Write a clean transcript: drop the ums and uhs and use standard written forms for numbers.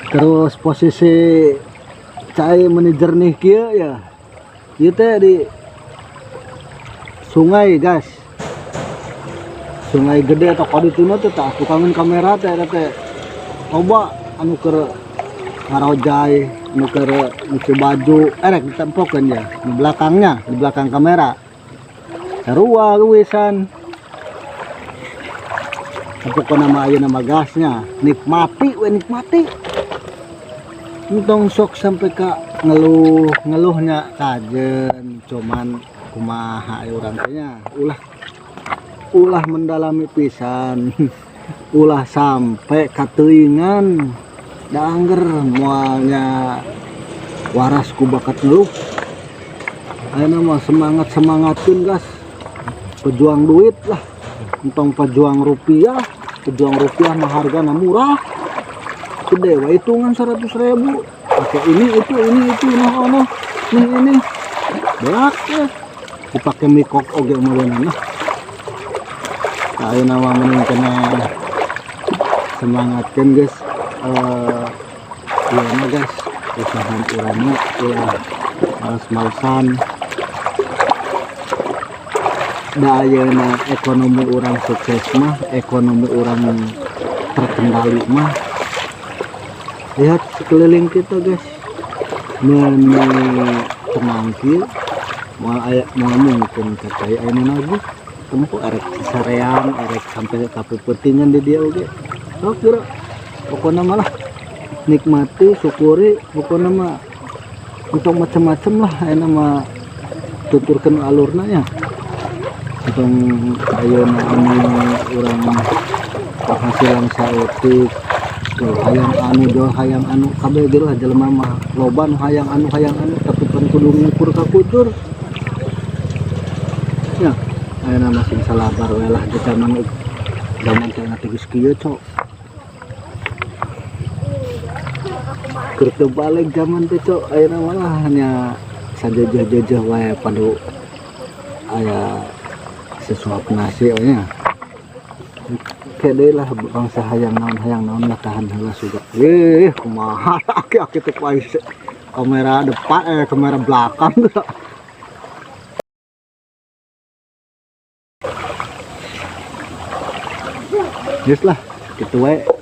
Terus posisi cai jernih kia ya. Ieu teh di sungai, guys. Sungai gede atau kadituna teh tah tukangan kamera teh eta teh coba anu keur ngarojai, anu keur nyuci baju, rek ditempokeun ya di belakangnya, di belakang kamera. Sarua luisan. Pokoknya nama ayeuna nama gasnya nikmati we nikmati. Entong sok sampai ka ngeluhnya kajen cuman kumaha urang teh nya ulah mendalami pisan ulah sampai kateuingan da angger moalnya waras ku bakat ngeluh. Ayeuna mah semangatkeun gas pejuang duit lah, entong pejuang rupiah mah hargana murah gede wa hitungan 100.000 pakai ini itu noh ini beak ya dipakai mikok oge modelna. Ayeuna mah mending kena semangatkeun guys ieu mah guys usaha urang mah ulah males-malesan. Da ayeuna ekonomi urang sukses mah, ekonomi urang terkendali mah lihat sekeliling kita guys, meni tenang kieu moal mungkin kayak ayeuna lagi tempo arek sarean arek sampai kapuputingan di dia oge. Sok kira pokoknya malah nikmati syukuri pokoknya mah untuk macam-macam lah ayeuna mah tuturkeun alurna ya. Untuk ayeuna anu urang penghasilan saeutik hayang anu kabeh ge lah jelema mah loba nu hayang anu tapi pan kudu ngukur ka kutur ya. Ayeuna masih salabar we lah di zaman teh teh geus kieu cok keur teu balik zaman teh cok. Ayeuna malah nya sajeuh-jeuh wae padu aya sesuap nasi nya kede lah bangsa hayang naon lah tahan heula sudah. Kumaha aki teh poe kamera depan kamera belakang geus lah kitu we.